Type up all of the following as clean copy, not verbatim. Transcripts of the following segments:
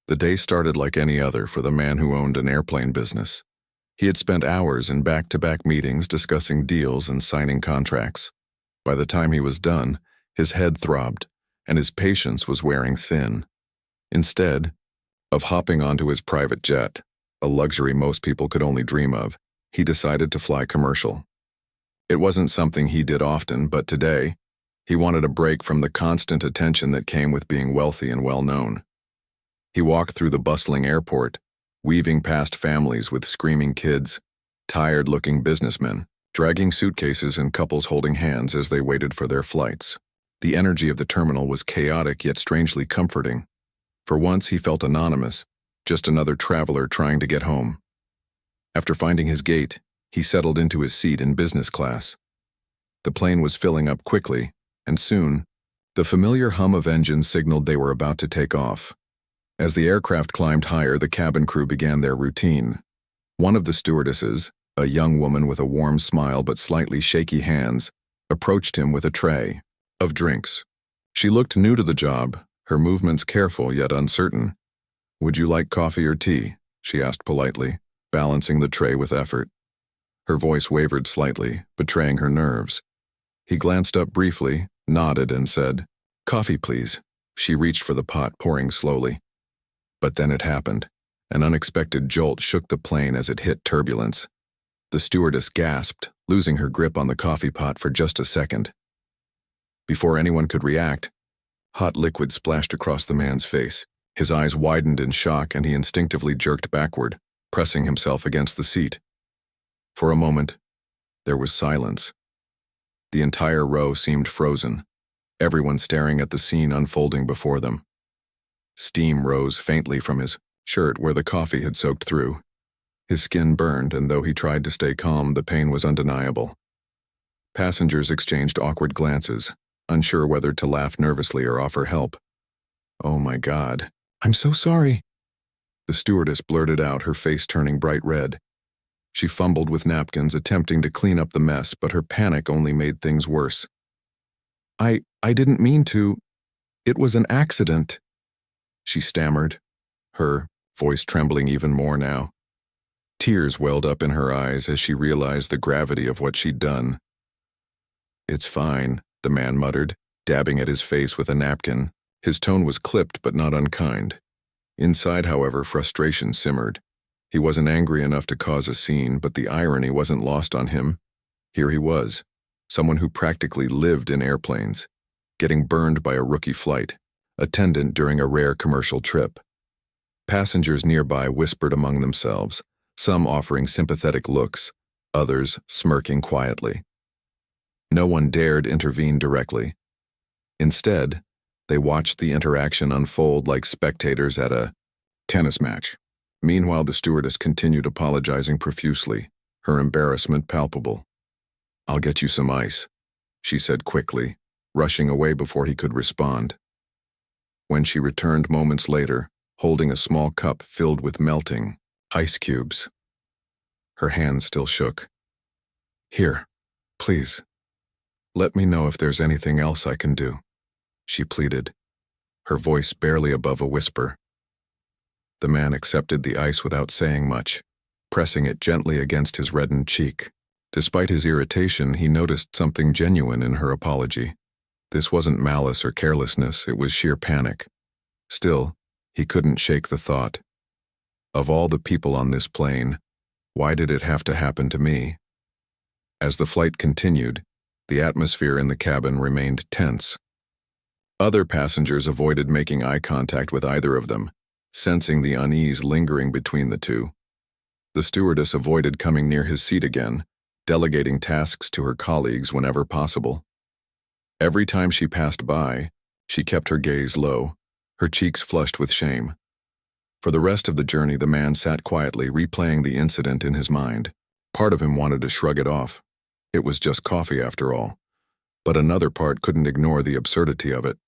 The day started like any other for the man who owned an airplane business. He had spent hours in back-to-back meetings discussing deals and signing contracts. By the time he was done, his head throbbed, and his patience was wearing thin. Instead of hopping onto his private jet, a luxury most people could only dream of, he decided to fly commercial. It wasn't something he did often, but today, he wanted a break from the constant attention that came with being wealthy and well-known. He walked through the bustling airport, weaving past families with screaming kids, tired-looking businessmen, dragging suitcases and couples holding hands as they waited for their flights. The energy of the terminal was chaotic yet strangely comforting. For once, he felt anonymous, just another traveler trying to get home. After finding his gate, he settled into his seat in business class. The plane was filling up quickly, and soon, the familiar hum of engines signaled they were about to take off. As the aircraft climbed higher, the cabin crew began their routine. One of the stewardesses, a young woman with a warm smile but slightly shaky hands, approached him with a tray of drinks. She looked new to the job, her movements careful yet uncertain. "Would you like coffee or tea?" she asked politely, balancing the tray with effort. Her voice wavered slightly, betraying her nerves. He glanced up briefly, nodded, and said, "Coffee, please." She reached for the pot, pouring slowly. But then it happened. An unexpected jolt shook the plane as it hit turbulence. The stewardess gasped, losing her grip on the coffee pot for just a second. Before anyone could react, hot liquid splashed across the man's face. His eyes widened in shock, and he instinctively jerked backward, pressing himself against the seat. For a moment, there was silence. The entire row seemed frozen, everyone staring at the scene unfolding before them. Steam rose faintly from his shirt where the coffee had soaked through. His skin burned, and though he tried to stay calm, the pain was undeniable. Passengers exchanged awkward glances, unsure whether to laugh nervously or offer help. "Oh my God, I'm so sorry," the stewardess blurted out, her face turning bright red. She fumbled with napkins, attempting to clean up the mess, but her panic only made things worse. I didn't mean to. It was an accident," she stammered, her voice trembling even more now. Tears welled up in her eyes as she realized the gravity of what she'd done. "It's fine," the man muttered, dabbing at his face with a napkin. His tone was clipped but not unkind. Inside, however, frustration simmered. He wasn't angry enough to cause a scene, but the irony wasn't lost on him. Here he was, someone who practically lived in airplanes, getting burned by a rookie flight attendant during a rare commercial trip. Passengers nearby whispered among themselves, some offering sympathetic looks, others smirking quietly. No one dared intervene directly. Instead, they watched the interaction unfold like spectators at a tennis match. Meanwhile, the stewardess continued apologizing profusely, her embarrassment palpable. "I'll get you some ice," she said quickly, rushing away before he could respond. When she returned moments later, holding a small cup filled with melting ice cubes, her hands still shook. "Here, please. Let me know if there's anything else I can do," she pleaded, her voice barely above a whisper. The man accepted the ice without saying much, pressing it gently against his reddened cheek. Despite his irritation, he noticed something genuine in her apology. This wasn't malice or carelessness, it was sheer panic. Still, he couldn't shake the thought. Of all the people on this plane, why did it have to happen to me? As the flight continued, the atmosphere in the cabin remained tense. Other passengers avoided making eye contact with either of them, sensing the unease lingering between the two. The stewardess avoided coming near his seat again, delegating tasks to her colleagues whenever possible. Every time she passed by, she kept her gaze low, her cheeks flushed with shame. For the rest of the journey, the man sat quietly, replaying the incident in his mind. Part of him wanted to shrug it off. It was just coffee after all. But another part couldn't ignore the absurdity of it.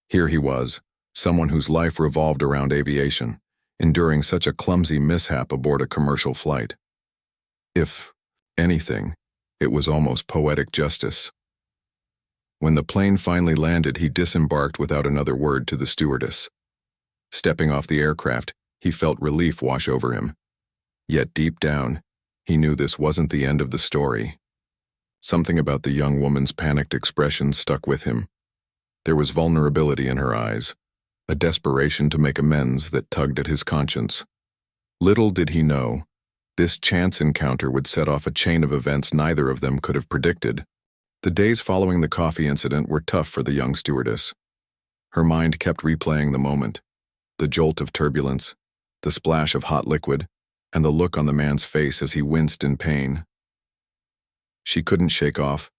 Here he was, someone whose life revolved around aviation, enduring such a clumsy mishap aboard a commercial flight. If anything, it was almost poetic justice. When the plane finally landed, he disembarked without another word to the stewardess. Stepping off the aircraft, he felt relief wash over him. Yet deep down, he knew this wasn't the end of the story. Something about the young woman's panicked expression stuck with him. There was vulnerability in her eyes, a desperation to make amends that tugged at his conscience. Little did he know, this chance encounter would set off a chain of events neither of them could have predicted. The days following the coffee incident were tough for the young stewardess. Her mind kept replaying the moment, the jolt of turbulence, the splash of hot liquid, and the look on the man's face as he winced in pain. She couldn't shake off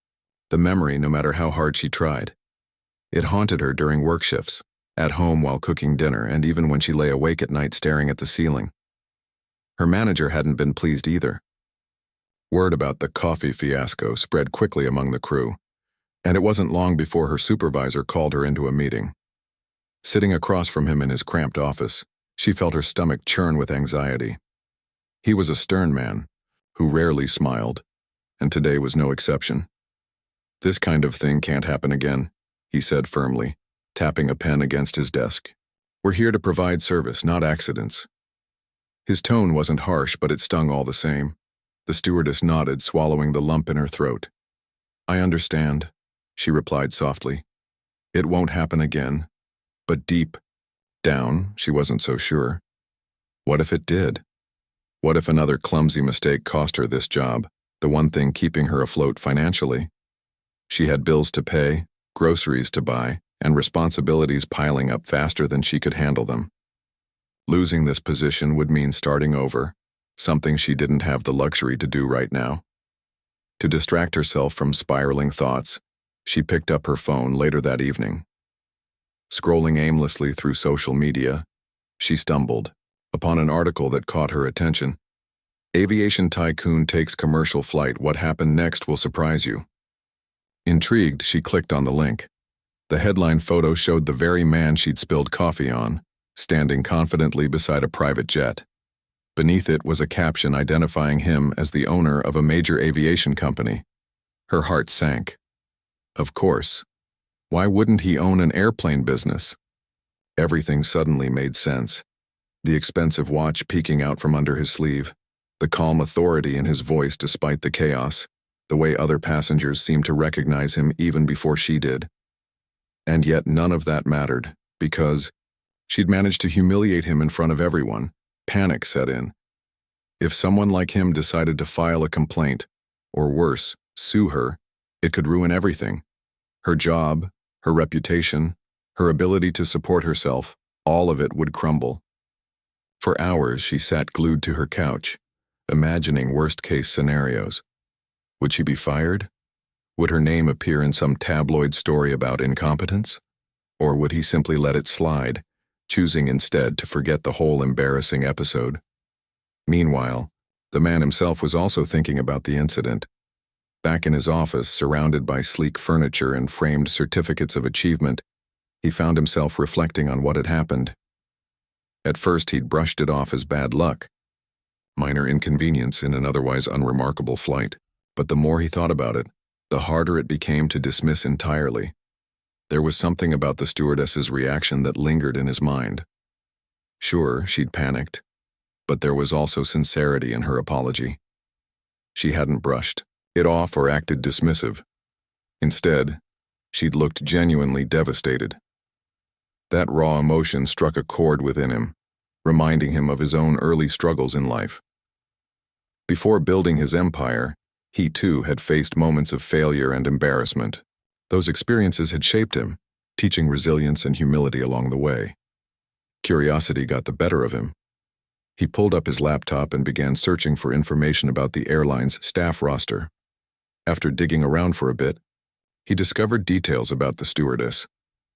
the memory no matter how hard she tried. It haunted her during work shifts, at home while cooking dinner, and even when she lay awake at night staring at the ceiling. Her manager hadn't been pleased either. Word about the coffee fiasco spread quickly among the crew, and it wasn't long before her supervisor called her into a meeting. Sitting across from him in his cramped office, she felt her stomach churn with anxiety. He was a stern man, who rarely smiled, and today was no exception. "This kind of thing can't happen again," he said firmly, tapping a pen against his desk. "We're here to provide service, not accidents." His tone wasn't harsh, but it stung all the same. The stewardess nodded, swallowing the lump in her throat. "I understand," she replied softly. "It won't happen again." But deep down, she wasn't so sure. What if it did? What if another clumsy mistake cost her this job, the one thing keeping her afloat financially? She had bills to pay, groceries to buy, and responsibilities piling up faster than she could handle them. Losing this position would mean starting over, something she didn't have the luxury to do right now. To distract herself from spiraling thoughts, she picked up her phone later that evening. Scrolling aimlessly through social media, she stumbled upon an article that caught her attention. "Aviation tycoon takes commercial flight. What happened next will surprise you." Intrigued, she clicked on the link. The headline photo showed the very man she'd spilled coffee on, standing confidently beside a private jet. Beneath it was a caption identifying him as the owner of a major aviation company. Her heart sank. Of course. Why wouldn't he own an airplane business? Everything suddenly made sense. The expensive watch peeking out from under his sleeve, the calm authority in his voice despite the chaos, the way other passengers seemed to recognize him even before she did. And yet none of that mattered, because she'd managed to humiliate him in front of everyone. Panic set in. If someone like him decided to file a complaint, or worse, sue her, it could ruin everything. Her job, her reputation, her ability to support herself, all of it would crumble. For hours she sat glued to her couch, imagining worst-case scenarios. Would she be fired? Would her name appear in some tabloid story about incompetence? Or would he simply let it slide, choosing instead to forget the whole embarrassing episode? Meanwhile, the man himself was also thinking about the incident. Back in his office, surrounded by sleek furniture and framed certificates of achievement, he found himself reflecting on what had happened. At first, he'd brushed it off as bad luck, minor inconvenience in an otherwise unremarkable flight. But the more he thought about it, the harder it became to dismiss entirely. There was something about the stewardess's reaction that lingered in his mind. Sure, she'd panicked, but there was also sincerity in her apology. She hadn't brushed it off or acted dismissive. Instead, she'd looked genuinely devastated. That raw emotion struck a chord within him, reminding him of his own early struggles in life. Before building his empire, he too had faced moments of failure and embarrassment. Those experiences had shaped him, teaching resilience and humility along the way. Curiosity got the better of him. He pulled up his laptop and began searching for information about the airline's staff roster. After digging around for a bit, he discovered details about the stewardess.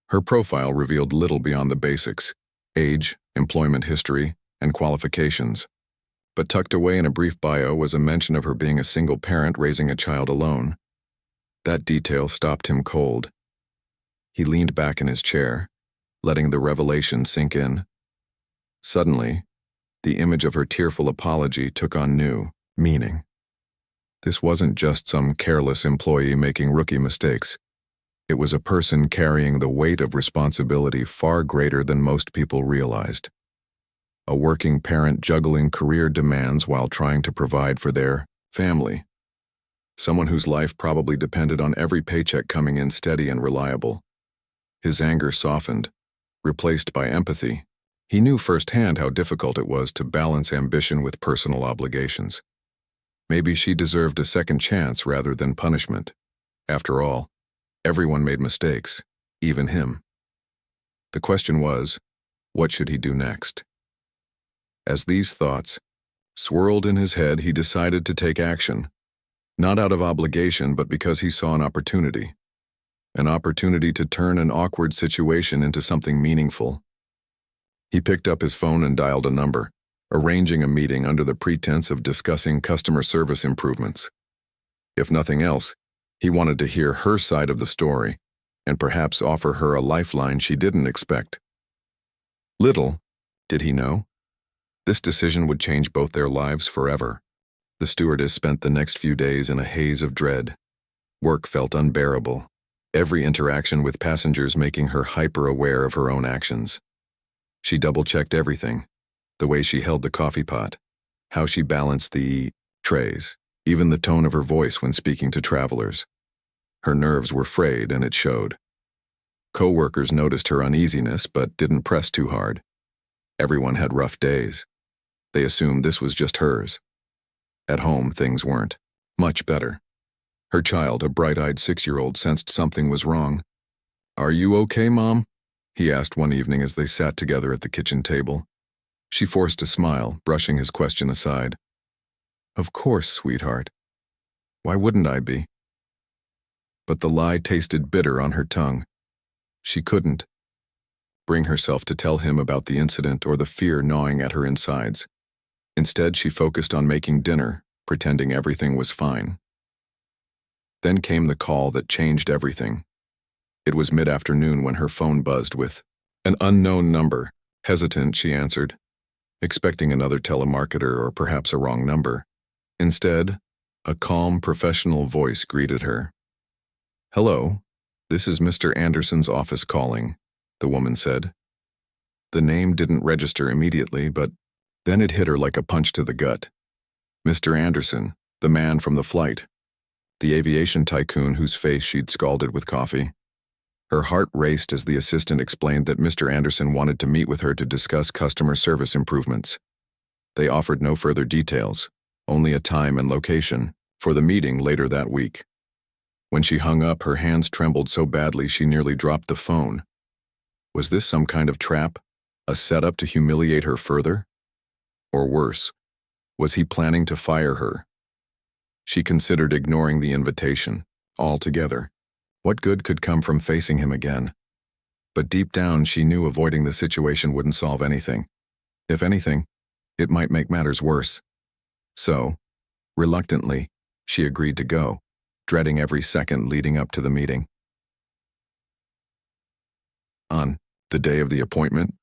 Her profile revealed little beyond the basics: age, employment history, and qualifications. But tucked away in a brief bio was a mention of her being a single parent raising a child alone. That detail stopped him cold. He leaned back in his chair, letting the revelation sink in. Suddenly, the image of her tearful apology took on new meaning. This wasn't just some careless employee making rookie mistakes. It was a person carrying the weight of responsibility far greater than most people realized. A working parent juggling career demands while trying to provide for their family. Someone whose life probably depended on every paycheck coming in steady and reliable. His anger softened, replaced by empathy. He knew firsthand how difficult it was to balance ambition with personal obligations. Maybe she deserved a second chance rather than punishment. After all, everyone made mistakes, even him. The question was, what should he do next? As these thoughts swirled in his head, he decided to take action, not out of obligation, but because he saw an opportunity to turn an awkward situation into something meaningful. He picked up his phone and dialed a number, arranging a meeting under the pretense of discussing customer service improvements. If nothing else, he wanted to hear her side of the story and perhaps offer her a lifeline she didn't expect. Little did he know, this decision would change both their lives forever. The stewardess spent the next few days in a haze of dread. Work felt unbearable, every interaction with passengers making her hyper-aware of her own actions. She double-checked everything, the way she held the coffee pot, how she balanced the trays, even the tone of her voice when speaking to travelers. Her nerves were frayed, and it showed. Co-workers noticed her uneasiness but didn't press too hard. Everyone had rough days. They assumed this was just hers. At home, things weren't much better. Her child, a bright-eyed 6-year-old, sensed something was wrong. "Are you okay, Mom?" he asked one evening as they sat together at the kitchen table. She forced a smile, brushing his question aside. "Of course, sweetheart. Why wouldn't I be?" But the lie tasted bitter on her tongue. She couldn't bring herself to tell him about the incident or the fear gnawing at her insides. Instead, she focused on making dinner, pretending everything was fine. Then came the call that changed everything. It was mid-afternoon when her phone buzzed with an unknown number. Hesitant, she answered, expecting another telemarketer or perhaps a wrong number. Instead, a calm, professional voice greeted her. "Hello, this is Mr. Anderson's office calling," the woman said. The name didn't register immediately, but then it hit her like a punch to the gut. Mr. Anderson, the man from the flight, the aviation tycoon whose face she'd scalded with coffee. Her heart raced as the assistant explained that Mr. Anderson wanted to meet with her to discuss customer service improvements. They offered no further details, only a time and location for the meeting later that week. When she hung up, her hands trembled so badly she nearly dropped the phone. Was this some kind of trap, a setup to humiliate her further? Or worse, was he planning to fire her? She considered ignoring the invitation altogether. What good could come from facing him again? But deep down, she knew avoiding the situation wouldn't solve anything. If anything, it might make matters worse. So, reluctantly, she agreed to go, dreading every second leading up to the meeting. On the day of the appointment,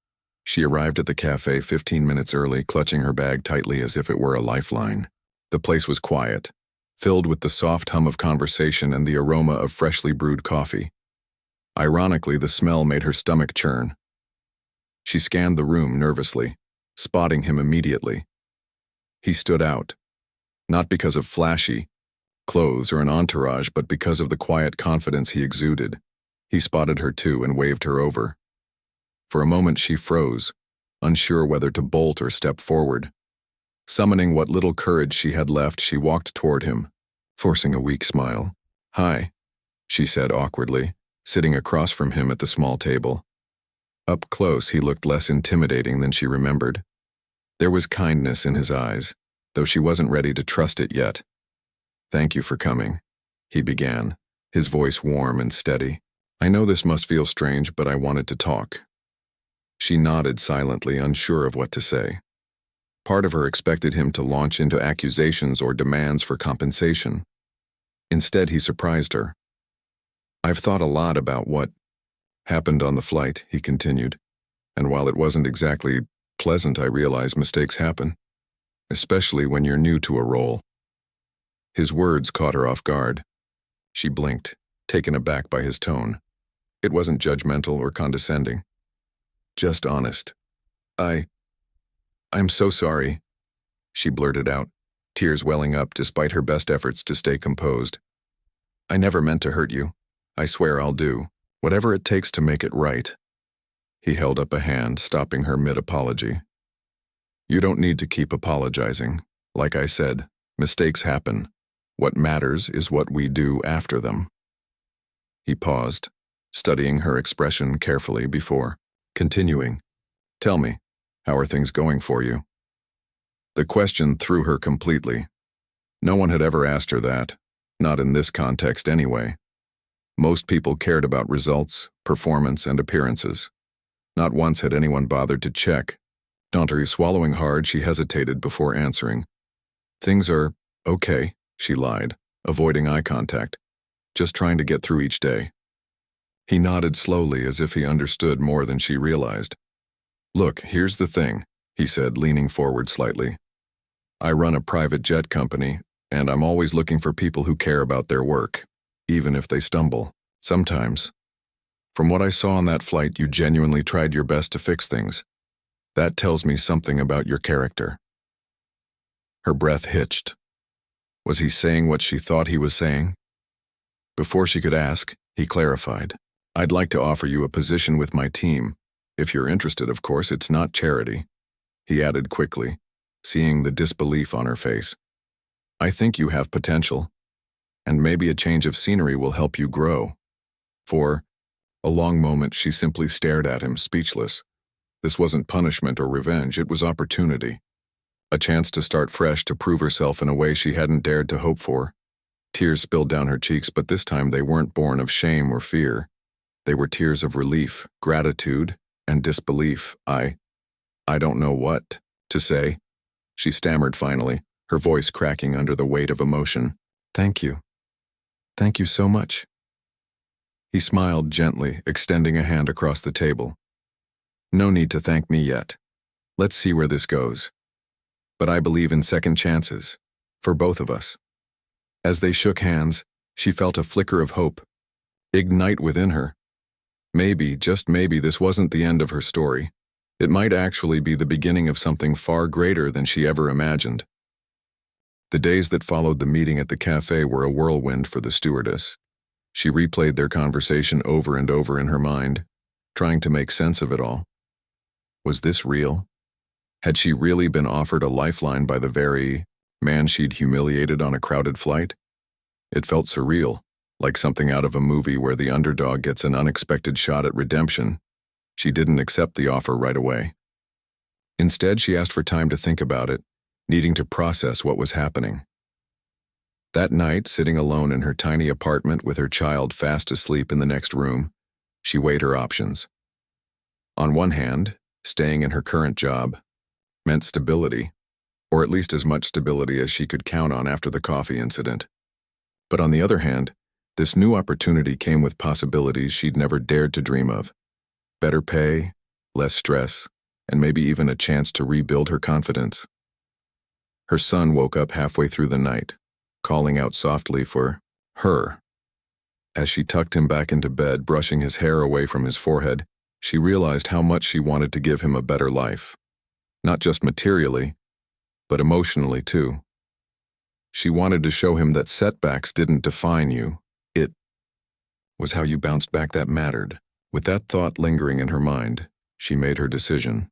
she arrived at the cafe 15 minutes early, clutching her bag tightly as if it were a lifeline. The place was quiet, filled with the soft hum of conversation and the aroma of freshly brewed coffee. Ironically, the smell made her stomach churn. She scanned the room nervously, spotting him immediately. He stood out, not because of flashy clothes or an entourage, but because of the quiet confidence he exuded. He spotted her too and waved her over. For a moment she froze, unsure whether to bolt or step forward. Summoning what little courage she had left, she walked toward him, forcing a weak smile. "Hi," she said awkwardly, sitting across from him at the small table. Up close, he looked less intimidating than she remembered. There was kindness in his eyes, though she wasn't ready to trust it yet. "Thank you for coming," he began, his voice warm and steady. "I know this must feel strange, but I wanted to talk." She nodded silently, unsure of what to say. Part of her expected him to launch into accusations or demands for compensation. Instead, he surprised her. "I've thought a lot about what happened on the flight," he continued, "and while it wasn't exactly pleasant, I realize mistakes happen, especially when you're new to a role." His words caught her off guard. She blinked, taken aback by his tone. It wasn't judgmental or condescending. Just honest. I'm so sorry, she blurted out, tears welling up despite her best efforts to stay composed. I never meant to hurt you. I swear I'll do whatever it takes to make it right. He held up a hand, stopping her mid-apology. You don't need to keep apologizing. Like I said, mistakes happen. What matters is what we do after them. He paused, studying her expression carefully before continuing. Tell me, how are things going for you? The question threw her completely. No one had ever asked her that, not in this context anyway. Most people cared about results, performance, and appearances. Not once had anyone bothered to check. Swallowing hard, she hesitated before answering. Things are okay, she lied, avoiding eye contact, just trying to get through each day. He nodded slowly as if he understood more than she realized. Look, here's the thing, he said, leaning forward slightly. I run a private jet company, and I'm always looking for people who care about their work, even if they stumble. Sometimes. From what I saw on that flight, you genuinely tried your best to fix things. That tells me something about your character. Her breath hitched. Was he saying what she thought he was saying? Before she could ask, he clarified. I'd like to offer you a position with my team. If you're interested, of course, it's not charity. He added quickly, seeing the disbelief on her face. I think you have potential, and maybe a change of scenery will help you grow. For a long moment, she simply stared at him, speechless. This wasn't punishment or revenge, it was opportunity. A chance to start fresh, to prove herself in a way she hadn't dared to hope for. Tears spilled down her cheeks, but this time they weren't born of shame or fear. They were tears of relief, gratitude, and disbelief. I don't know what to say, she stammered finally, her voice cracking under the weight of emotion. Thank you. Thank you so much. He smiled gently, extending a hand across the table. No need to thank me yet. Let's see where this goes. But I believe in second chances, for both of us. As they shook hands, she felt a flicker of hope ignite within her. Maybe, just maybe, this wasn't the end of her story. It might actually be the beginning of something far greater than she ever imagined. The days that followed the meeting at the cafe were a whirlwind for the stewardess. She replayed their conversation over and over in her mind, trying to make sense of it all. Was this real? Had she really been offered a lifeline by the very man she'd humiliated on a crowded flight? It felt surreal, like something out of a movie where the underdog gets an unexpected shot at redemption. She didn't accept the offer right away. Instead, she asked for time to think about it, needing to process what was happening. That night, sitting alone in her tiny apartment with her child fast asleep in the next room, she weighed her options. On one hand, staying in her current job meant stability, or at least as much stability as she could count on after the coffee incident. But on the other hand, this new opportunity came with possibilities she'd never dared to dream of. Better pay, less stress, and maybe even a chance to rebuild her confidence. Her son woke up halfway through the night, calling out softly for her. As she tucked him back into bed, brushing his hair away from his forehead, she realized how much she wanted to give him a better life. Not just materially, but emotionally too. She wanted to show him that setbacks didn't define you. It was how you bounced back that mattered. With that thought lingering in her mind, she made her decision.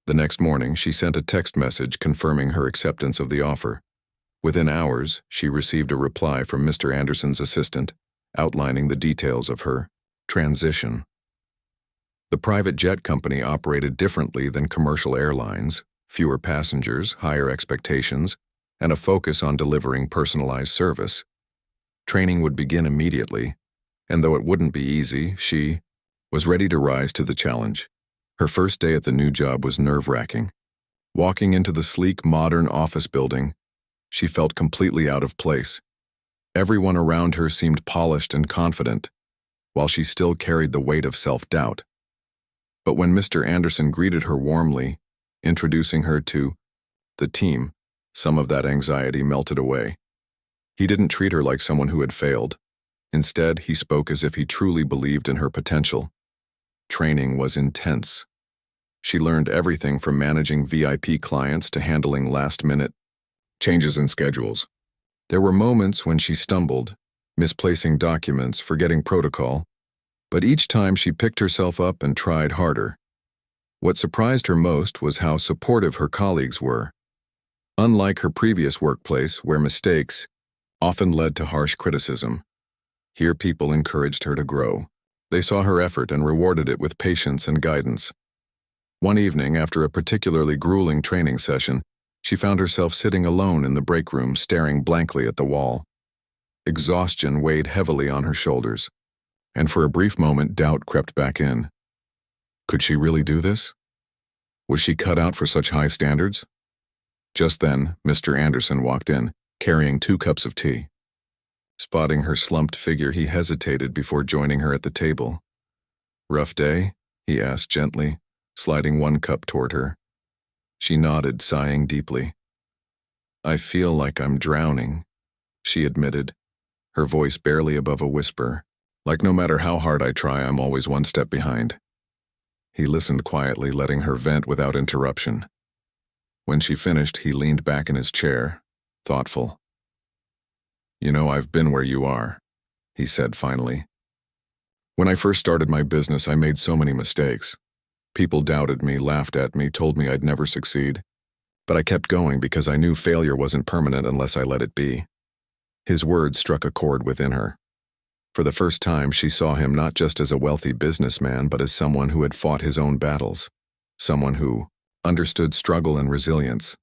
The next morning, she sent a text message confirming her acceptance of the offer. Within hours, she received a reply from Mr. Anderson's assistant, outlining the details of her transition. The private jet company operated differently than commercial airlines, fewer passengers, higher expectations, and a focus on delivering personalized service. Training would begin immediately, and though it wouldn't be easy, she was ready to rise to the challenge. Her first day at the new job was nerve-wracking. Walking into the sleek, modern office building, she felt completely out of place. Everyone around her seemed polished and confident, while she still carried the weight of self-doubt. But when Mr. Anderson greeted her warmly, introducing her to the team, some of that anxiety melted away. He didn't treat her like someone who had failed, Instead, he spoke as if he truly believed in her potential. Training was intense. She learned everything from managing VIP clients to handling last-minute changes in schedules. There were moments when she stumbled, misplacing documents, forgetting protocol, but each time she picked herself up and tried harder. What surprised her most was how supportive her colleagues were. Unlike her previous workplace, where mistakes often led to harsh criticism, here people encouraged her to grow. They saw her effort and rewarded it with patience and guidance. One evening, after a particularly grueling training session, she found herself sitting alone in the break room, staring blankly at the wall. Exhaustion weighed heavily on her shoulders, and for a brief moment doubt crept back in. Could she really do this? Was she cut out for such high standards? Just then, Mr. Anderson walked in, carrying 2 cups of tea. Spotting her slumped figure, he hesitated before joining her at the table. "Rough day?" he asked gently, sliding 1 cup toward her. She nodded, sighing deeply. "I feel like I'm drowning," she admitted, her voice barely above a whisper. "Like no matter how hard I try, I'm always 1 step behind." He listened quietly, letting her vent without interruption. When she finished, he leaned back in his chair, thoughtful. "You know, I've been where you are," he said finally. "When I first started my business, I made so many mistakes. People doubted me, laughed at me, told me I'd never succeed. But I kept going because I knew failure wasn't permanent unless I let it be." His words struck a chord within her. For the first time, she saw him not just as a wealthy businessman, but as someone who had fought his own battles, someone who understood struggle and resilience.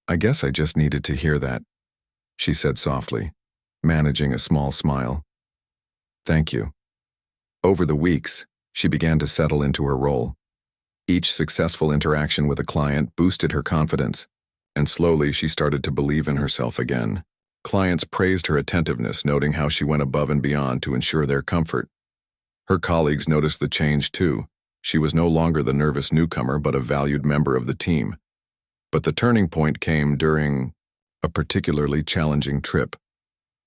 "I guess I just needed to hear that," she said softly, managing a small smile. "Thank you." Over the weeks, she began to settle into her role. Each successful interaction with a client boosted her confidence, and slowly she started to believe in herself again. Clients praised her attentiveness, noting how she went above and beyond to ensure their comfort. Her colleagues noticed the change too. She was no longer the nervous newcomer, but a valued member of the team. But the turning point came during a particularly challenging trip.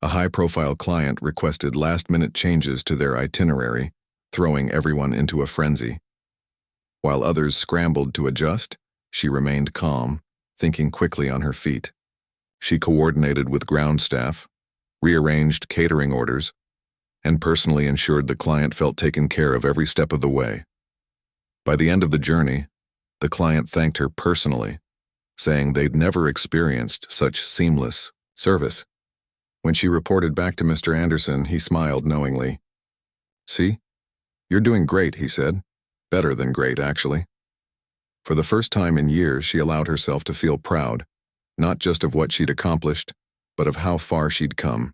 A high-profile client requested last-minute changes to their itinerary, throwing everyone into a frenzy. While others scrambled to adjust, she remained calm, thinking quickly on her feet. She coordinated with ground staff, rearranged catering orders, and personally ensured the client felt taken care of every step of the way. By the end of the journey, the client thanked her personally, saying they'd never experienced such seamless service. When she reported back to Mr. Anderson, he smiled knowingly. "See? You're doing great," he said. "Better than great, actually." For the first time in years, she allowed herself to feel proud, not just of what she'd accomplished, but of how far she'd come.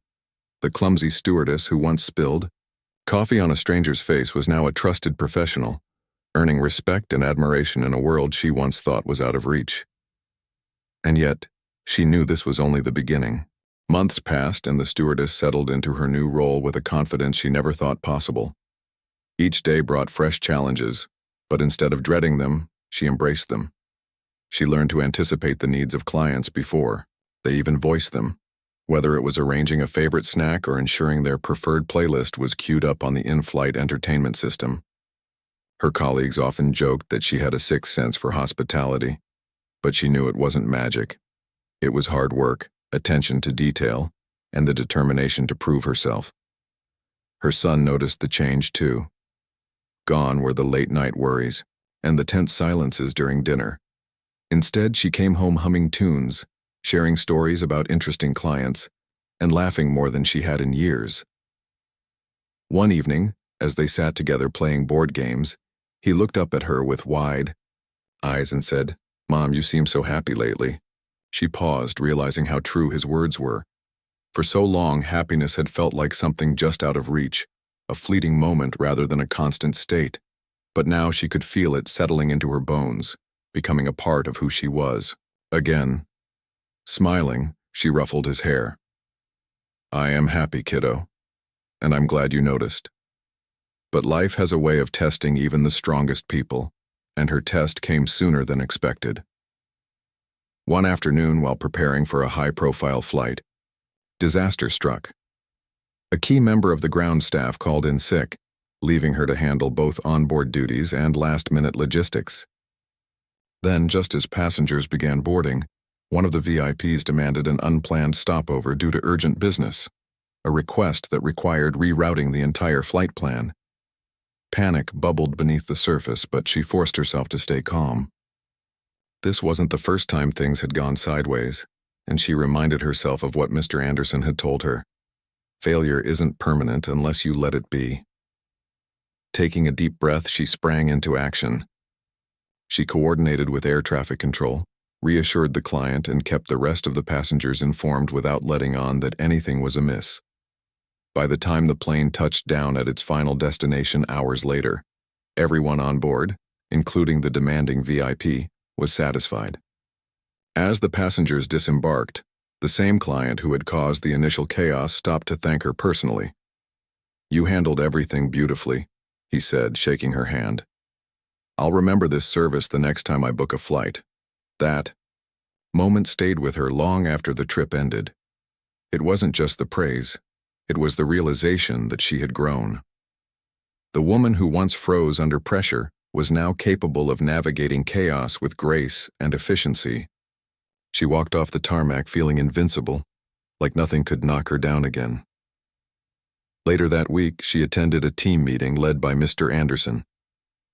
The clumsy stewardess who once spilled coffee on a stranger's face was now a trusted professional, earning respect and admiration in a world she once thought was out of reach. And yet, she knew this was only the beginning. Months passed and the stewardess settled into her new role with a confidence she never thought possible. Each day brought fresh challenges, but instead of dreading them, she embraced them. She learned to anticipate the needs of clients before they even voiced them, whether it was arranging a favorite snack or ensuring their preferred playlist was queued up on the in-flight entertainment system. Her colleagues often joked that she had a sixth sense for hospitality, but she knew it wasn't magic. It was hard work, attention to detail, and the determination to prove herself. Her son noticed the change too. Gone were the late-night worries and the tense silences during dinner. Instead, she came home humming tunes, sharing stories about interesting clients, and laughing more than she had in years. One evening, as they sat together playing board games, he looked up at her with wide eyes and said, "Mom, you seem so happy lately." She paused, realizing how true his words were. For so long, happiness had felt like something just out of reach, a fleeting moment rather than a constant state. But now she could feel it settling into her bones, becoming a part of who she was. Again, smiling, she ruffled his hair. "I am happy, kiddo, and I'm glad you noticed. But life has a way of testing even the strongest people, and her test came sooner than expected." One afternoon, while preparing for a high-profile flight, disaster struck. A key member of the ground staff called in sick, leaving her to handle both onboard duties and last-minute logistics. Then, just as passengers began boarding, one of the VIPs demanded an unplanned stopover due to urgent business, a request that required rerouting the entire flight plan. Panic bubbled beneath the surface, but she forced herself to stay calm. This wasn't the first time things had gone sideways, and she reminded herself of what Mr. Anderson had told her. Failure isn't permanent unless you let it be. Taking a deep breath, she sprang into action. She coordinated with air traffic control, reassured the client, and kept the rest of the passengers informed without letting on that anything was amiss. By the time the plane touched down at its final destination hours later, everyone on board, including the demanding VIP, was satisfied. As the passengers disembarked, the same client who had caused the initial chaos stopped to thank her personally. "You handled everything beautifully," he said, shaking her hand. "I'll remember this service the next time I book a flight." That moment stayed with her long after the trip ended. It wasn't just the praise, it was the realization that she had grown. The woman who once froze under pressure was now capable of navigating chaos with grace and efficiency. She walked off the tarmac feeling invincible, like nothing could knock her down again. Later that week, she attended a team meeting led by Mr. Anderson.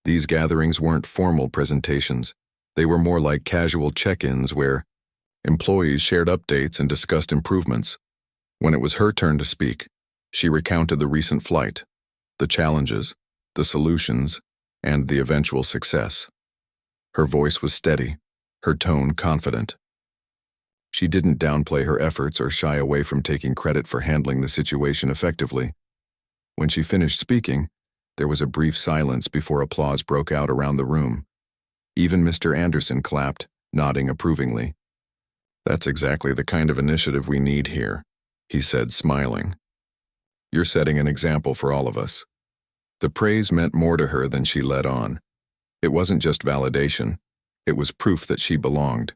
These gatherings weren't formal presentations. They were more like casual check-ins where employees shared updates and discussed improvements. When it was her turn to speak, she recounted the recent flight, the challenges, the solutions, and the eventual success. Her voice was steady, her tone confident. She didn't downplay her efforts or shy away from taking credit for handling the situation effectively. When she finished speaking, there was a brief silence before applause broke out around the room. Even Mr. Anderson clapped, nodding approvingly. "That's exactly the kind of initiative we need here," he said, smiling. "You're setting an example for all of us." The praise meant more to her than she let on. It wasn't just validation, it was proof that she belonged.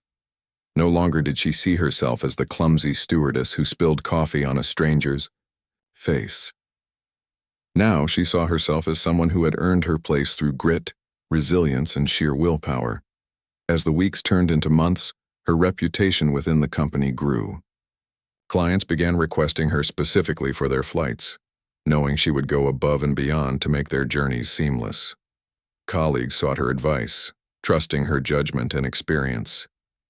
No longer did she see herself as the clumsy stewardess who spilled coffee on a stranger's face. Now she saw herself as someone who had earned her place through grit, resilience, and sheer willpower. As the weeks turned into months, her reputation within the company grew. Clients began requesting her specifically for their flights, knowing she would go above and beyond to make their journeys seamless. Colleagues sought her advice, trusting her judgment and experience.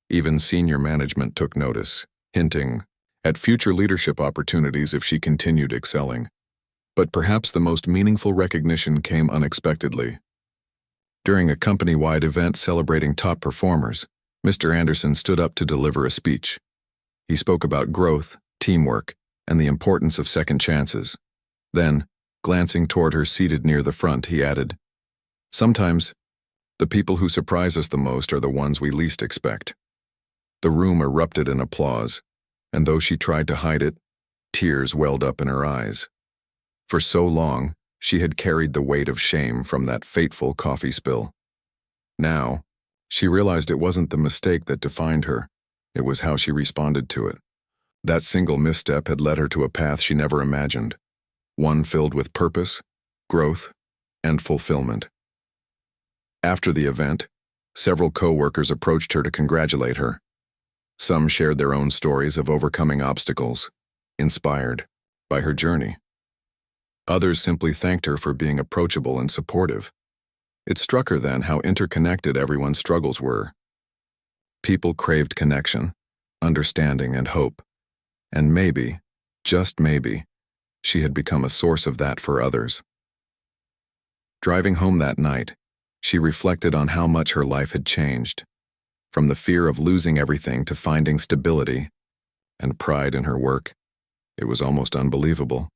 Even senior management took notice, hinting at future leadership opportunities if she continued excelling. But perhaps the most meaningful recognition came unexpectedly. During a company-wide event celebrating top performers, Mr. Anderson stood up to deliver a speech. He spoke about growth, teamwork, and the importance of second chances. Then, glancing toward her seated near the front, he added, "Sometimes, the people who surprise us the most are the ones we least expect." The room erupted in applause, and though she tried to hide it, tears welled up in her eyes. For so long, she had carried the weight of shame from that fateful coffee spill. Now, she realized it wasn't the mistake that defined her, it was how she responded to it. That single misstep had led her to a path she never imagined, one filled with purpose, growth, and fulfillment. After the event, several co-workers approached her to congratulate her. Some shared their own stories of overcoming obstacles, inspired by her journey. Others simply thanked her for being approachable and supportive. It struck her then how interconnected everyone's struggles were. People craved connection, understanding, and hope. And maybe, just maybe, she had become a source of that for others. Driving home that night, she reflected on how much her life had changed. From the fear of losing everything to finding stability and pride in her work. It was almost unbelievable.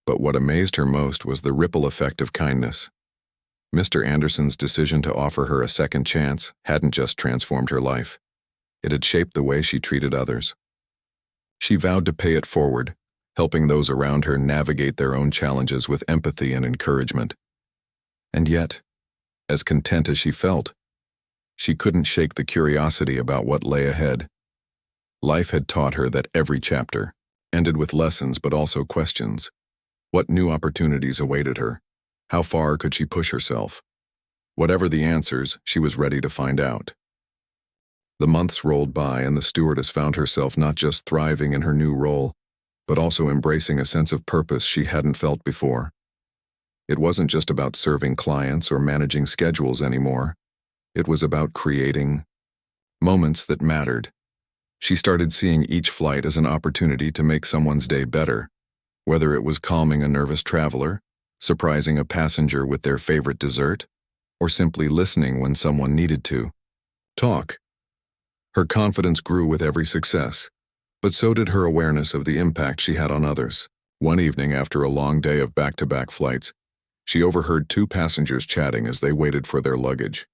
But what amazed her most was the ripple effect of kindness. Mr. Anderson's decision to offer her a second chance hadn't just transformed her life. It had shaped the way she treated others. She vowed to pay it forward, helping those around her navigate their own challenges with empathy and encouragement. And yet, as content as she felt, she couldn't shake the curiosity about what lay ahead. Life had taught her that every chapter, ended with lessons but also questions. What new opportunities awaited her? How far could she push herself? Whatever the answers, she was ready to find out. The months rolled by and the stewardess found herself not just thriving in her new role, but also embracing a sense of purpose she hadn't felt before. It wasn't just about serving clients or managing schedules anymore. It was about creating moments that mattered. She started seeing each flight as an opportunity to make someone's day better, whether it was calming a nervous traveler, surprising a passenger with their favorite dessert, or simply listening when someone needed to talk. Her confidence grew with every success, but so did her awareness of the impact she had on others. One evening, after a long day of back-to-back flights, she overheard two passengers chatting as they waited for their luggage.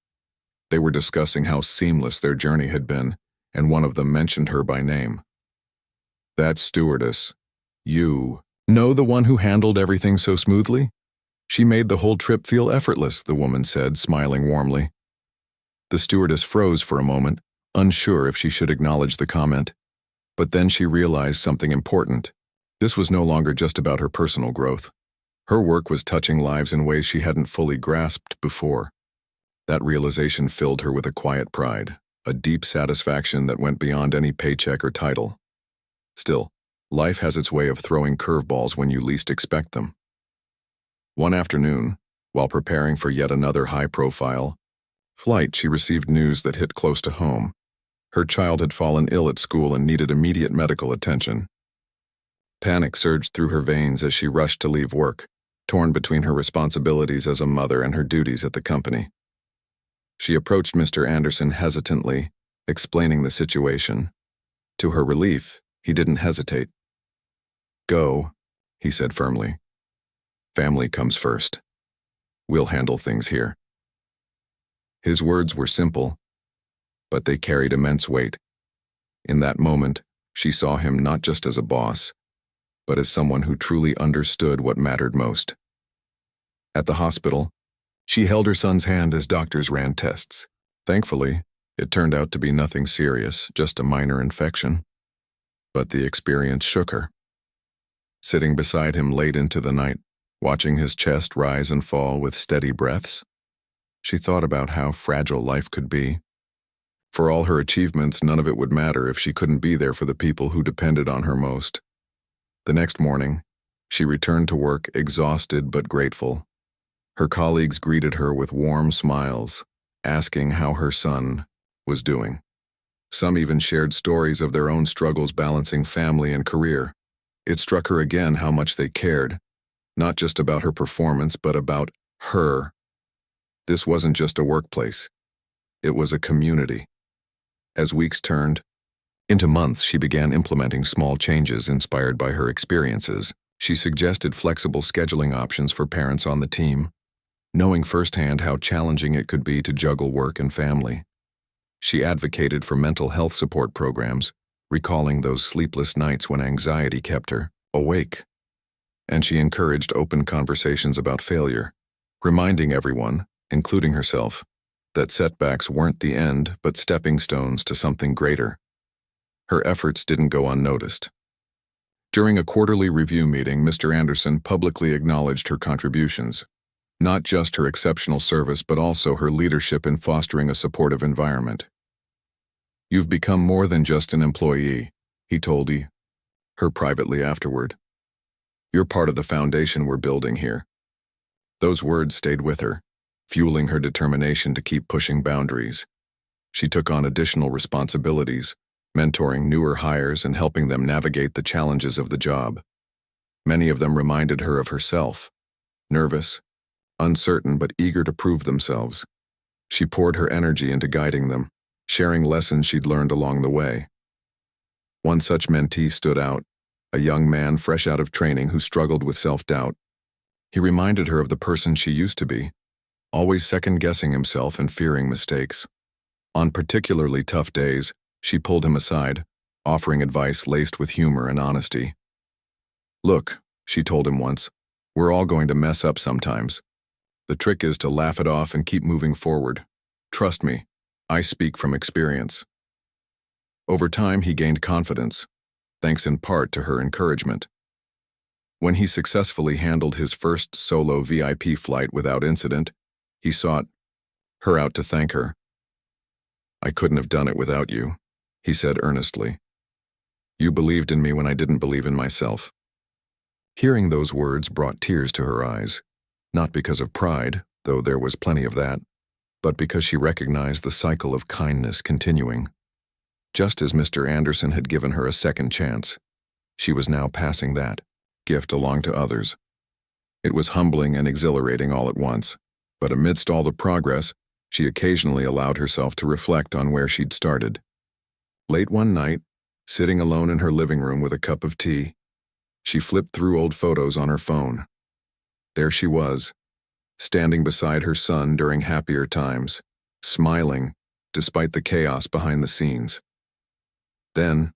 They were discussing how seamless their journey had been, and one of them mentioned her by name. "That stewardess. You know, the one who handled everything so smoothly? She made the whole trip feel effortless," the woman said, smiling warmly. The stewardess froze for a moment, unsure if she should acknowledge the comment. But then she realized something important. This was no longer just about her personal growth. Her work was touching lives in ways she hadn't fully grasped before. That realization filled her with a quiet pride, a deep satisfaction that went beyond any paycheck or title. Still, life has its way of throwing curveballs when you least expect them. One afternoon, while preparing for yet another high-profile flight, she received news that hit close to home. Her child had fallen ill at school and needed immediate medical attention. Panic surged through her veins as she rushed to leave work, torn between her responsibilities as a mother and her duties at the company. She approached Mr. Anderson hesitantly, explaining the situation. To her relief, he didn't hesitate. "Go," he said firmly. "Family comes first. We'll handle things here." His words were simple, but they carried immense weight. In that moment, she saw him not just as a boss, but as someone who truly understood what mattered most. At the hospital, she held her son's hand as doctors ran tests. Thankfully, it turned out to be nothing serious, just a minor infection. But the experience shook her. Sitting beside him late into the night, watching his chest rise and fall with steady breaths, she thought about how fragile life could be. For all her achievements, none of it would matter if she couldn't be there for the people who depended on her most. The next morning, she returned to work exhausted but grateful. Her colleagues greeted her with warm smiles, asking how her son was doing. Some even shared stories of their own struggles balancing family and career. It struck her again how much they cared, not just about her performance, but about her. This wasn't just a workplace. It was a community. As weeks turned into months, she began implementing small changes inspired by her experiences. She suggested flexible scheduling options for parents on the team, knowing firsthand how challenging it could be to juggle work and family. She advocated for mental health support programs, recalling those sleepless nights when anxiety kept her awake. And she encouraged open conversations about failure, reminding everyone, including herself, that setbacks weren't the end but stepping stones to something greater. Her efforts didn't go unnoticed. During a quarterly review meeting, Mr. Anderson publicly acknowledged her contributions, not just her exceptional service but also her leadership in fostering a supportive environment. "You've become more than just an employee," he told her privately afterward. "You're part of the foundation we're building here." Those words stayed with her, fueling her determination to keep pushing boundaries. She took on additional responsibilities, mentoring newer hires and helping them navigate the challenges of the job. Many of them reminded her of herself, nervous, uncertain but eager to prove themselves. She poured her energy into guiding them, sharing lessons she'd learned along the way. One such mentee stood out, a young man fresh out of training who struggled with self-doubt. He reminded her of the person she used to be, always second-guessing himself and fearing mistakes. On particularly tough days, she pulled him aside, offering advice laced with humor and honesty. "Look," she told him once, "we're all going to mess up sometimes. The trick is to laugh it off and keep moving forward. Trust me, I speak from experience." Over time, he gained confidence. thanks in part to her encouragement. When he successfully handled his first solo VIP flight without incident, he sought her out to thank her. "I couldn't have done it without you," he said earnestly. "You believed in me when I didn't believe in myself." Hearing those words brought tears to her eyes, not because of pride, though there was plenty of that, but because she recognized the cycle of kindness continuing. Just as Mr. Anderson had given her a second chance, she was now passing that gift along to others. It was humbling and exhilarating all at once, but amidst all the progress, she occasionally allowed herself to reflect on where she'd started. Late one night, sitting alone in her living room with a cup of tea, she flipped through old photos on her phone. There she was, standing beside her son during happier times, smiling despite the chaos behind the scenes. Then,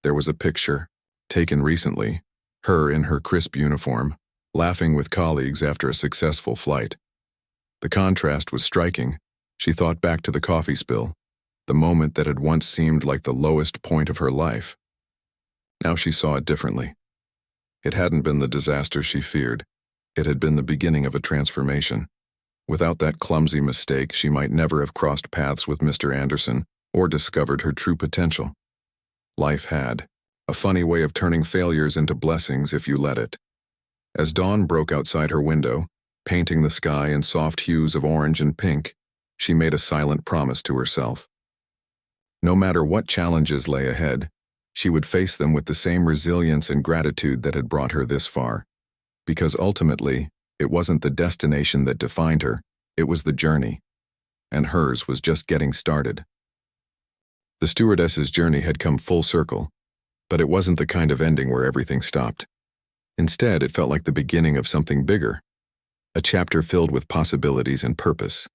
there was a picture, taken recently, her in her crisp uniform, laughing with colleagues after a successful flight. The contrast was striking. She thought back to the coffee spill, the moment that had once seemed like the lowest point of her life. Now she saw it differently. It hadn't been the disaster she feared. It had been the beginning of a transformation. Without that clumsy mistake, she might never have crossed paths with Mr. Anderson or discovered her true potential. Life had a funny way of turning failures into blessings if you let it. As dawn broke outside her window, painting the sky in soft hues of orange and pink, she made a silent promise to herself. No matter what challenges lay ahead, she would face them with the same resilience and gratitude that had brought her this far. Because ultimately, it wasn't the destination that defined her, it was the journey. And hers was just getting started. The stewardess's journey had come full circle, but it wasn't the kind of ending where everything stopped. Instead, it felt like the beginning of something bigger, a chapter filled with possibilities and purpose.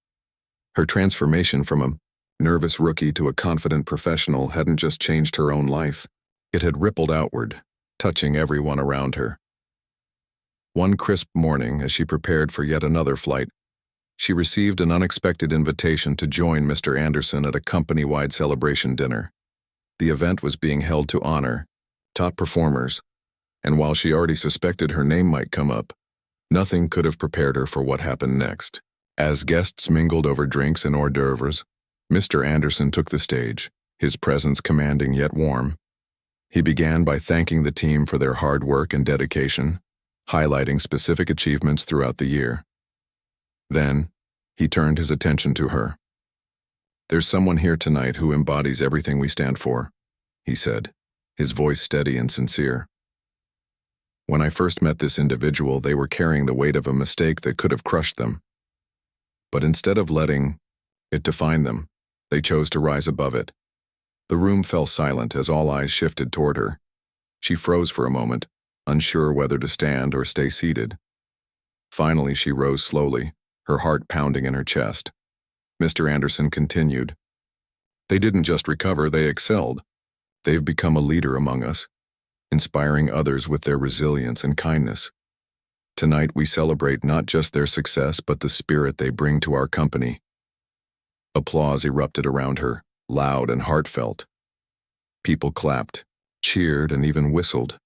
Her transformation from a nervous rookie to a confident professional hadn't just changed her own life, it had rippled outward, touching everyone around her. One crisp morning, as she prepared for yet another flight, she received an unexpected invitation to join Mr. Anderson at a company-wide celebration dinner. The event was being held to honor top performers, and while she already suspected her name might come up, nothing could have prepared her for what happened next. As guests mingled over drinks and hors d'oeuvres, Mr. Anderson took the stage, his presence commanding yet warm. He began by thanking the team for their hard work and dedication, highlighting specific achievements throughout the year. Then, he turned his attention to her. "There's someone here tonight who embodies everything we stand for," he said, his voice steady and sincere. "When I first met this individual, they were carrying the weight of a mistake that could have crushed them. But instead of letting it define them, they chose to rise above it." The room fell silent as all eyes shifted toward her. She froze for a moment, unsure whether to stand or stay seated. Finally, she rose slowly, her heart pounding in her chest. Mr. Anderson continued. "They didn't just recover, they excelled. They've become a leader among us, inspiring others with their resilience and kindness. Tonight we celebrate not just their success but the spirit they bring to our company." Applause erupted around her, loud and heartfelt. People clapped, cheered, and even whistled.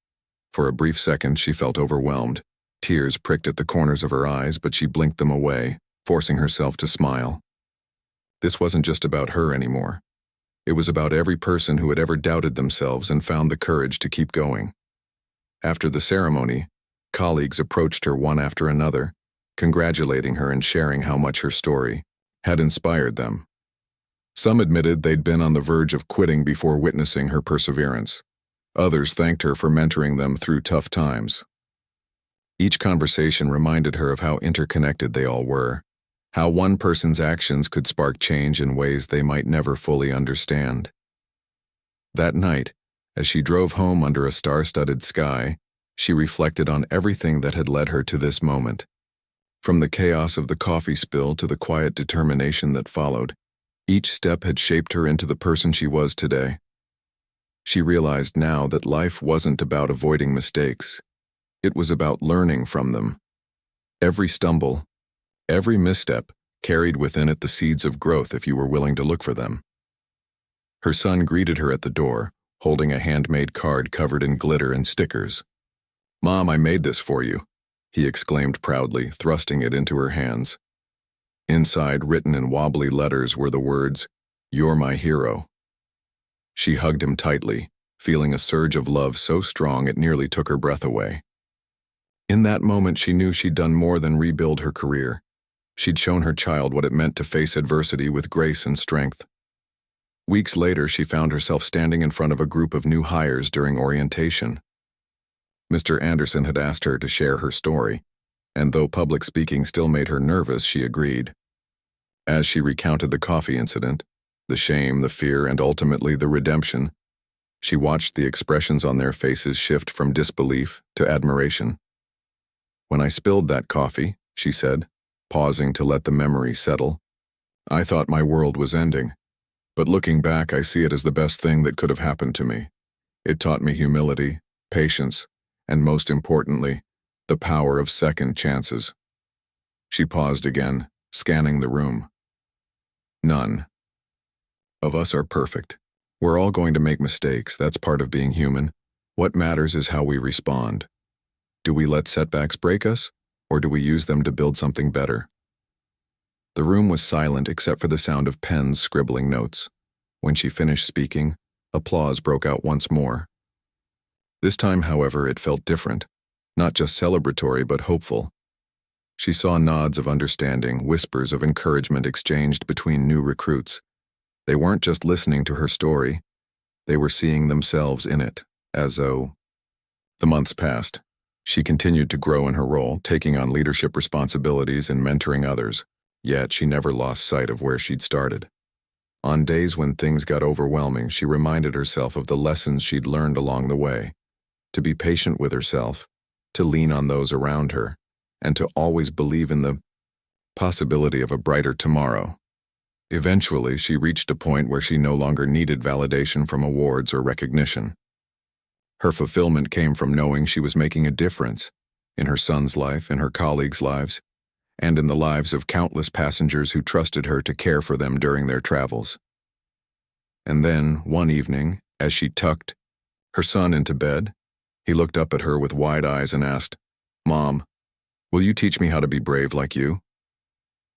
For a brief second she felt overwhelmed. Tears pricked at the corners of her eyes, but she blinked them away, forcing herself to smile. This wasn't just about her anymore. It was about every person who had ever doubted themselves and found the courage to keep going. After the ceremony, colleagues approached her one after another, congratulating her and sharing how much her story had inspired them. Some admitted they'd been on the verge of quitting before witnessing her perseverance. Others thanked her for mentoring them through tough times. Each conversation reminded her of how interconnected they all were, how one person's actions could spark change in ways they might never fully understand. That night, as she drove home under a star-studded sky, she reflected on everything that had led her to this moment. From the chaos of the coffee spill to the quiet determination that followed, each step had shaped her into the person she was today. She realized now that life wasn't about avoiding mistakes. It was about learning from them. Every stumble, every misstep carried within it the seeds of growth if you were willing to look for them. Her son greeted her at the door, holding a handmade card covered in glitter and stickers. "Mom, I made this for you," he exclaimed proudly, thrusting it into her hands. Inside, written in wobbly letters, were the words, "You're my hero." She hugged him tightly, feeling a surge of love so strong it nearly took her breath away. In that moment, she knew she'd done more than rebuild her career. She'd shown her child what it meant to face adversity with grace and strength. Weeks later, she found herself standing in front of a group of new hires during orientation. Mr. Anderson had asked her to share her story, and though public speaking still made her nervous, she agreed. As she recounted the coffee incident, the shame, the fear, and ultimately the redemption, she watched the expressions on their faces shift from disbelief to admiration. "When I spilled that coffee," she said, pausing to let the memory settle, "I thought my world was ending. But looking back, I see it as the best thing that could have happened to me. It taught me humility, patience, and most importantly, the power of second chances." She paused again, scanning the room. None of us are perfect. We're all going to make mistakes. That's part of being human. What matters is how we respond. Do we let setbacks break us, or do we use them to build something better? The room was silent except for the sound of pens scribbling notes. When she finished speaking, applause broke out once more. This time, however, it felt different, not just celebratory but hopeful. She saw nods of understanding, whispers of encouragement exchanged between new recruits. They weren't just listening to her story, they were seeing themselves in it, as though. The months passed. She continued to grow in her role, taking on leadership responsibilities and mentoring others. Yet she never lost sight of where she'd started. On days when things got overwhelming, she reminded herself of the lessons she'd learned along the way, to be patient with herself, to lean on those around her, and to always believe in the possibility of a brighter tomorrow. Eventually, she reached a point where she no longer needed validation from awards or recognition. Her fulfillment came from knowing she was making a difference in her son's life, in her colleagues' lives, and in the lives of countless passengers who trusted her to care for them during their travels. And then, one evening, as she tucked her son into bed, he looked up at her with wide eyes and asked, "Mom, will you teach me how to be brave like you?"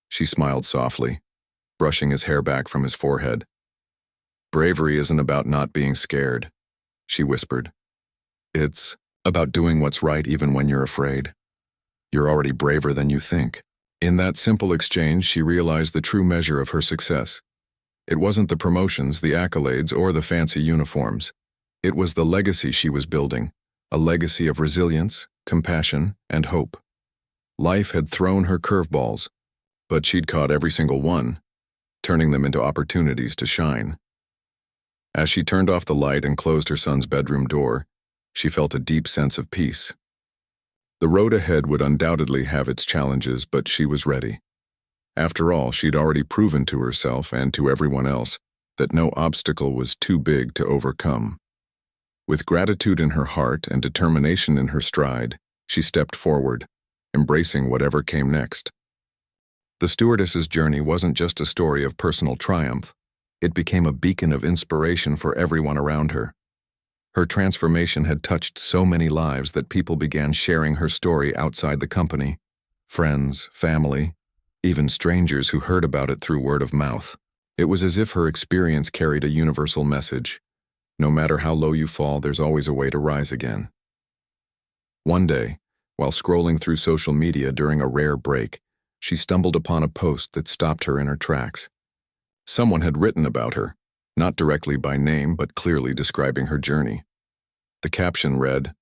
She smiled softly, brushing his hair back from his forehead. "Bravery isn't about not being scared," she whispered. "It's about doing what's right even when you're afraid. You're already braver than you think." In that simple exchange, she realized the true measure of her success. It wasn't the promotions, the accolades, or the fancy uniforms. It was the legacy she was building, a legacy of resilience, compassion, and hope. Life had thrown her curveballs, but she'd caught every single one, turning them into opportunities to shine. As she turned off the light and closed her son's bedroom door, she felt a deep sense of peace. The road ahead would undoubtedly have its challenges, but she was ready. After all, she'd already proven to herself and to everyone else that no obstacle was too big to overcome. With gratitude in her heart and determination in her stride, she stepped forward, embracing whatever came next. The stewardess's journey wasn't just a story of personal triumph. It became a beacon of inspiration for everyone around her. Her transformation had touched so many lives that people began sharing her story outside the company. Friends, family, even strangers who heard about it through word of mouth. It was as if her experience carried a universal message. No matter how low you fall, there's always a way to rise again. One day, while scrolling through social media during a rare break, she stumbled upon a post that stopped her in her tracks. Someone had written about her, not directly by name but clearly describing her journey. The caption read,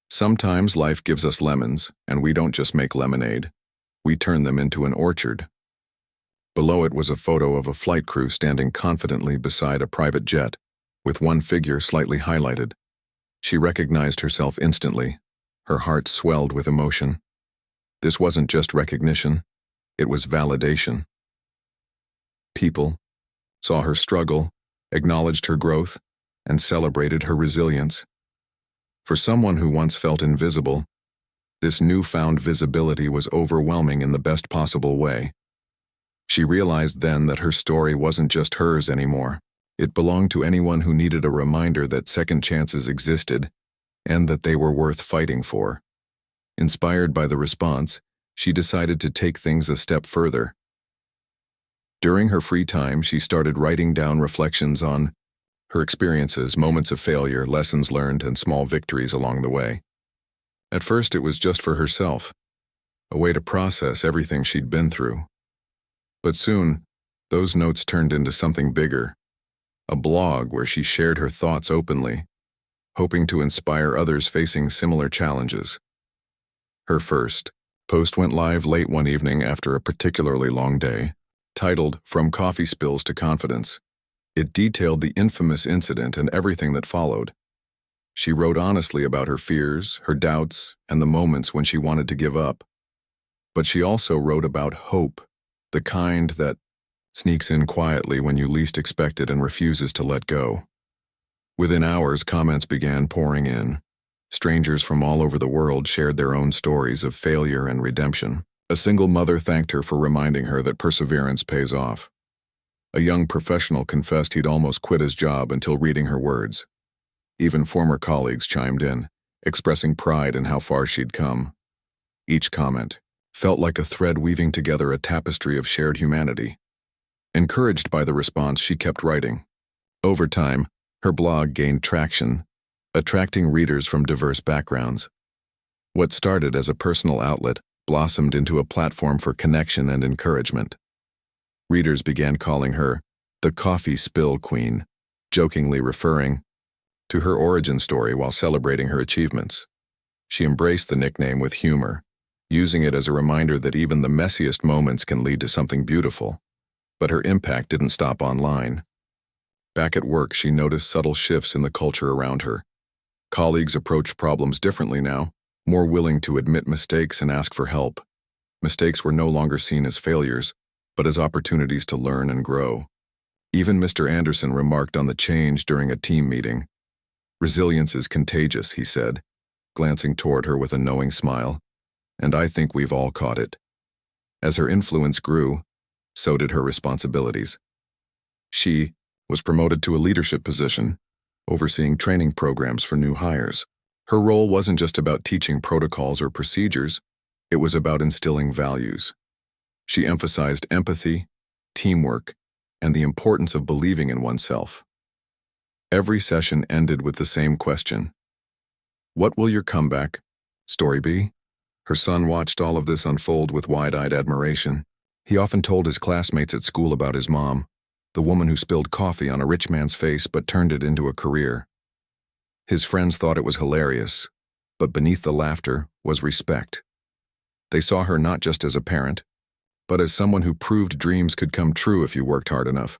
"Sometimes life gives us lemons, and we don't just make lemonade. We turn them into an orchard." Below it was a photo of a flight crew standing confidently beside a private jet, with one figure slightly highlighted. She recognized herself instantly. Her heart swelled with emotion. This wasn't just recognition, it was validation. People saw her struggle, acknowledged her growth, and celebrated her resilience. For someone who once felt invisible, this newfound visibility was overwhelming in the best possible way. She realized then that her story wasn't just hers anymore. It belonged to anyone who needed a reminder that second chances existed and that they were worth fighting for. Inspired by the response, she decided to take things a step further. During her free time, she started writing down reflections on her experiences, moments of failure, lessons learned, and small victories along the way. At first, it was just for herself, a way to process everything she'd been through. But soon, those notes turned into something bigger, a blog where she shared her thoughts openly, hoping to inspire others facing similar challenges. Her first post went live late one evening after a particularly long day, titled From Coffee Spills to Confidence. It detailed the infamous incident and everything that followed. She wrote honestly about her fears, her doubts, and the moments when she wanted to give up. But she also wrote about hope, the kind that sneaks in quietly when you least expect it and refuses to let go. Within hours, comments began pouring in. Strangers from all over the world shared their own stories of failure and redemption. A single mother thanked her for reminding her that perseverance pays off. A young professional confessed he'd almost quit his job until reading her words. Even former colleagues chimed in, expressing pride in how far she'd come. Each comment felt like a thread weaving together a tapestry of shared humanity. Encouraged by the response, she kept writing. Over time, her blog gained traction, attracting readers from diverse backgrounds. What started as a personal outlet blossomed into a platform for connection and encouragement. Readers began calling her the Coffee Spill Queen, jokingly referring to her origin story while celebrating her achievements. She embraced the nickname with humor, using it as a reminder that even the messiest moments can lead to something beautiful. But her impact didn't stop online. Back at work, she noticed subtle shifts in the culture around her. Colleagues approached problems differently now, more willing to admit mistakes and ask for help. Mistakes were no longer seen as failures, but as opportunities to learn and grow. Even Mr. Anderson remarked on the change during a team meeting. "Resilience is contagious," he said, glancing toward her with a knowing smile. "And I think we've all caught it." As her influence grew, so did her responsibilities. She was promoted to a leadership position, overseeing training programs for new hires. Her role wasn't just about teaching protocols or procedures, it was about instilling values. She emphasized empathy, teamwork, and the importance of believing in oneself. Every session ended with the same question. What will your comeback story be? Her son watched all of this unfold with wide-eyed admiration. He often told his classmates at school about his mom, the woman who spilled coffee on a rich man's face but turned it into a career. His friends thought it was hilarious, but beneath the laughter was respect. They saw her not just as a parent, but as someone who proved dreams could come true if you worked hard enough.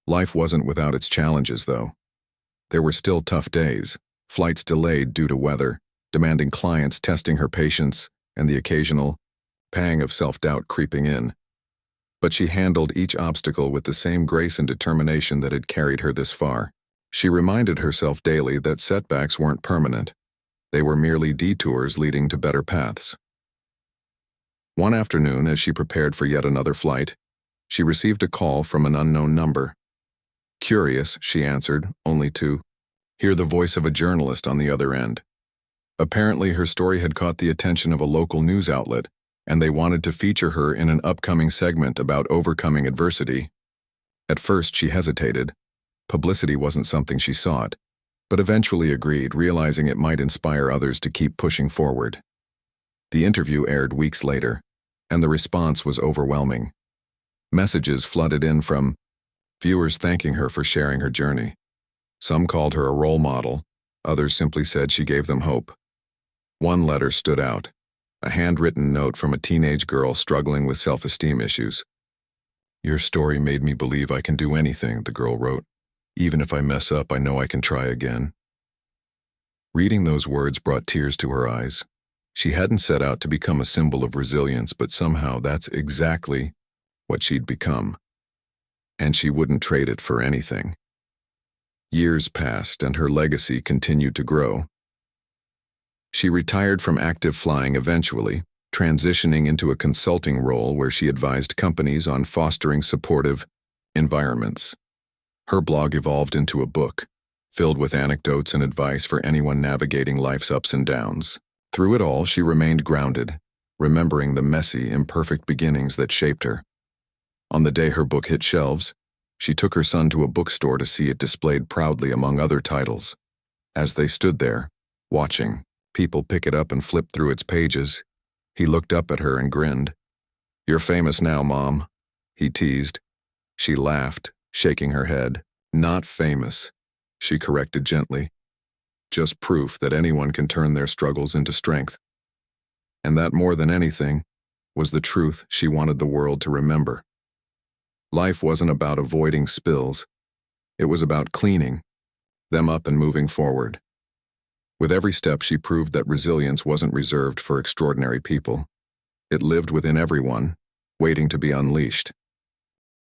Life wasn't without its challenges, though. There were still tough days, flights delayed due to weather, demanding clients testing her patience, and the occasional pang of self-doubt creeping in. But she handled each obstacle with the same grace and determination that had carried her this far. She reminded herself daily that setbacks weren't permanent. They were merely detours leading to better paths. One afternoon, as she prepared for yet another flight, she received a call from an unknown number. Curious, she answered, only to hear the voice of a journalist on the other end. Apparently, her story had caught the attention of a local news outlet, and they wanted to feature her in an upcoming segment about overcoming adversity. At first, she hesitated. Publicity wasn't something she sought, but eventually agreed, realizing it might inspire others to keep pushing forward. The interview aired weeks later, and the response was overwhelming. Messages flooded in from viewers thanking her for sharing her journey. Some called her a role model, others simply said she gave them hope. One letter stood out, a handwritten note from a teenage girl struggling with self-esteem issues. "Your story made me believe I can do anything," the girl wrote. "Even if I mess up, I know I can try again." Reading those words brought tears to her eyes. She hadn't set out to become a symbol of resilience, but somehow that's exactly what she'd become. And she wouldn't trade it for anything. Years passed, and her legacy continued to grow. She retired from active flying eventually, transitioning into a consulting role where she advised companies on fostering supportive environments. Her blog evolved into a book, filled with anecdotes and advice for anyone navigating life's ups and downs. Through it all, she remained grounded, remembering the messy, imperfect beginnings that shaped her. On the day her book hit shelves, she took her son to a bookstore to see it displayed proudly among other titles. As they stood there, watching people pick it up and flip through its pages, he looked up at her and grinned. "You're famous now, Mom," he teased. She laughed, shaking her head. "Not famous," she corrected gently. "Just proof that anyone can turn their struggles into strength." And that, more than anything, was the truth she wanted the world to remember. Life wasn't about avoiding spills. It was about cleaning them up and moving forward. With every step, she proved that resilience wasn't reserved for extraordinary people. It lived within everyone, waiting to be unleashed.